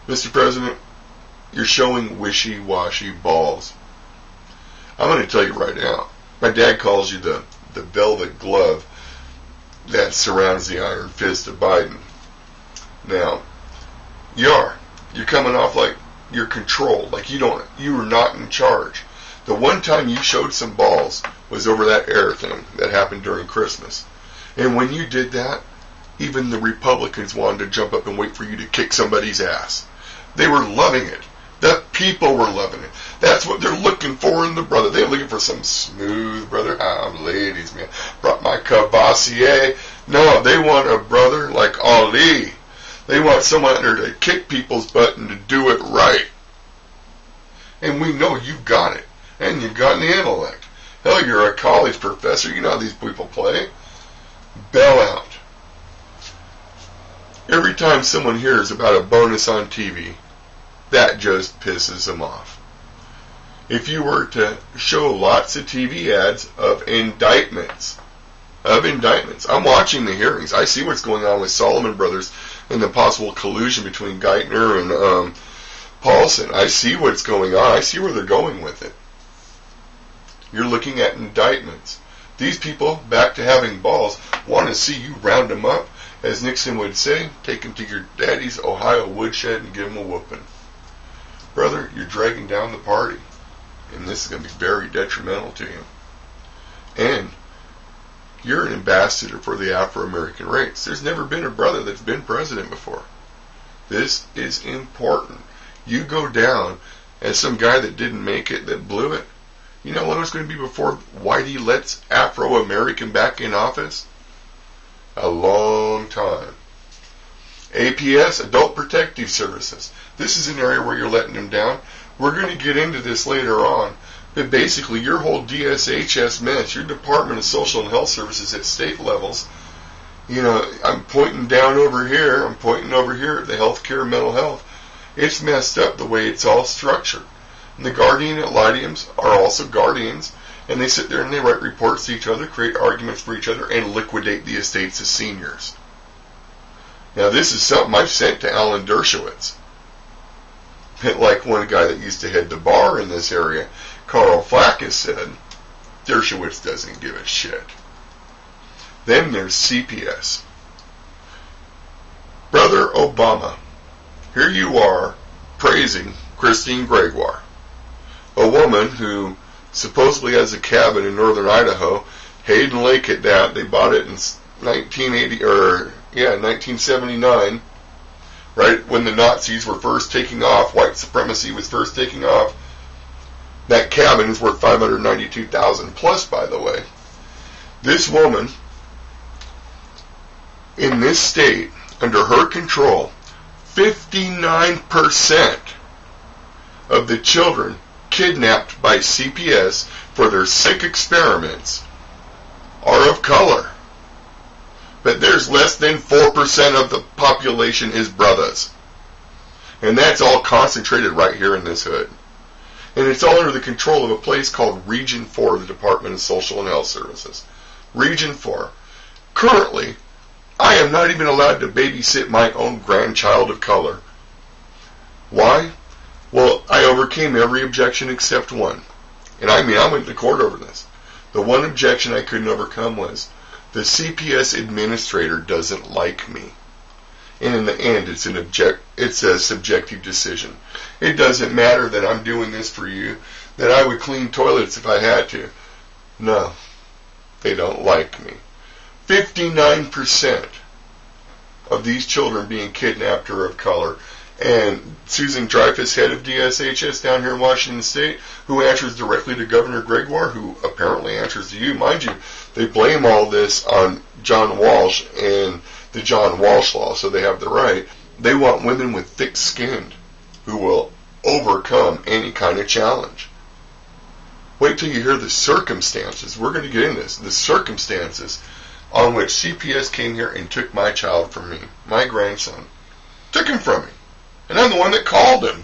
Mr. President, you're showing wishy-washy balls. I'm going to tell you right now, my dad calls you the velvet glove that surrounds the iron fist of Biden. Now, you're coming off like you're controlled, like you are not in charge. The one time you showed some balls was over that air thing that happened during Christmas. And when you did that, even the Republicans wanted to jump up and wait for you to kick somebody's ass. They were loving it. The people were loving it. That's what they're looking for in the brother. They're looking for some smooth brother. Ladies, man, brought my Cavassier. No, they want a brother like Ali. They want someone there to kick people's butt and to do it right. And we know you've got it. And you've got the intellect. Hell, you're a college professor. You know how these people play. Bail out. Every time someone hears about a bonus on TV, that just pisses them off. If you were to show lots of TV ads of indictments, I'm watching the hearings. I see what's going on with Solomon Brothers and the possible collusion between Geithner and Paulson. I see what's going on. I see where they're going with it. You're looking at indictments. These people, back to having balls, want to see you round them up. As Nixon would say, take them to your daddy's Ohio woodshed and give them a whooping. Brother, you're dragging down the party. And this is going to be very detrimental to you. And you're an ambassador for the Afro-American race. There's never been a brother that's been president before. This is important. You go down as some guy that didn't make it, that blew it. You know what it's going to be before Whitey lets Afro-American back in office? A long time. APS, Adult Protective Services. This is an area where you're letting them down. We're going to get into this later on. But basically, your whole DSHS mess, your Department of Social and Health Services at state levels, I'm pointing down over here, I'm pointing over here at the healthcare, mental health. It's messed up the way it's all structured. And the guardian ad litems are also guardians, and they sit there and they write reports to each other, create arguments for each other, and liquidate the estates of seniors. Now, this is something I've sent to Alan Dershowitz. Like one guy that used to head the bar in this area, Carl Flack, has said, Dershowitz doesn't give a shit. Then there's CPS. Brother Obama, here you are praising Christine Gregoire, a woman who supposedly has a cabin in northern Idaho, Hayden Lake at that. They bought it in 1979, right when the Nazis were first taking off, white supremacy was first taking off. That cabin is worth $592,000 plus, by the way. This woman, in this state, under her control, 59% of the children kidnapped by CPS for their sick experiments are of color. But there's less than 4% of the population is brothers. And that's all concentrated right here in this hood. And it's all under the control of a place called Region 4 of the Department of Social and Health Services. Region 4. Currently, I am not even allowed to babysit my own grandchild of color. Why? Well, I overcame every objection except one. And I went to court over this. The one objection I couldn't overcome was, the CPS administrator doesn't like me. And in the end, it's a subjective decision. It doesn't matter that I'm doing this for you, that I would clean toilets if I had to. No, they don't like me. 59% of these children being kidnapped are of color. And Susan Dreyfus, head of DSHS down here in Washington State, who answers directly to Governor Gregoire, who apparently answers to you. Mind you, they blame all this on John Walsh and the John Walsh Law, so they have the right. They want women with thick skin who will overcome any kind of challenge. Wait till you hear the circumstances. We're going to get into this. The circumstances on which CPS came here and took my child from me, my grandson. Took him from me. And I'm the one that called him.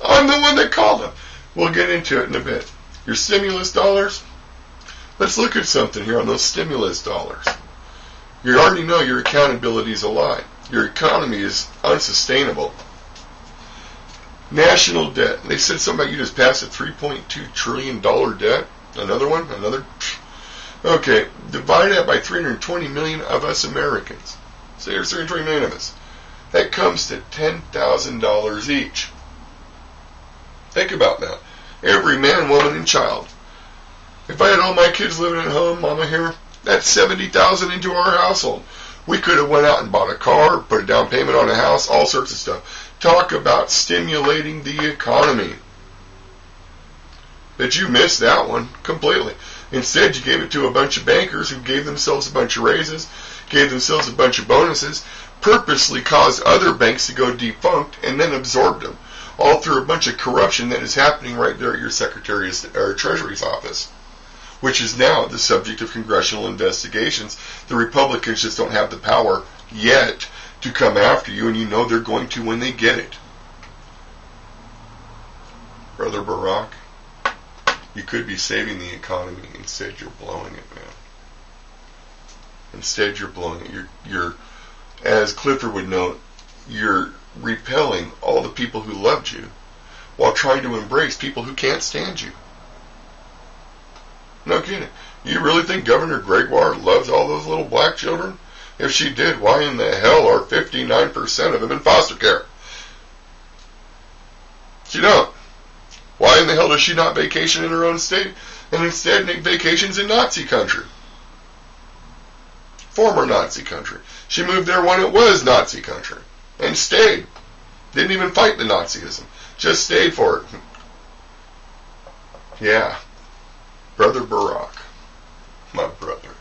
I'm the one that called him. We'll get into it in a bit. Your stimulus dollars? Let's look at something here on those stimulus dollars. You already know your accountability is a lie. Your economy is unsustainable. National debt. They said something about you just passed a $3.2 trillion debt. Another one? Another? Okay, divide that by 320 million of us Americans. So there's 320 million of us. That comes to $10,000 each. Think about that. Every man, woman, and child. If I had all my kids living at home, Mama here, that's $70,000 into our household. We could have went out and bought a car, put a down payment on a house, all sorts of stuff. Talk about stimulating the economy. But you missed that one completely. Instead, you gave it to a bunch of bankers who gave themselves a bunch of raises, gave themselves a bunch of bonuses, purposely caused other banks to go defunct, and then absorbed them. All through a bunch of corruption that is happening right there at your Secretary's or Treasury's office, which is now the subject of congressional investigations. The Republicans just don't have the power yet to come after you, and you know they're going to when they get it. Brother Barack, you could be saving the economy. Instead, you're blowing it, man. Instead, you're blowing it. You're, as Clifford would note, you're repelling all the people who loved you while trying to embrace people who can't stand you. No kidding. You really think Governor Gregoire loves all those little black children? If she did, why in the hell are 59% of them in foster care? She don't. Why in the hell does she not vacation in her own state and instead make vacations in Nazi country? Former Nazi country. She moved there when it was Nazi country and stayed. Didn't even fight the Nazism. Just stayed for it. Yeah. Brother Barack. My brother.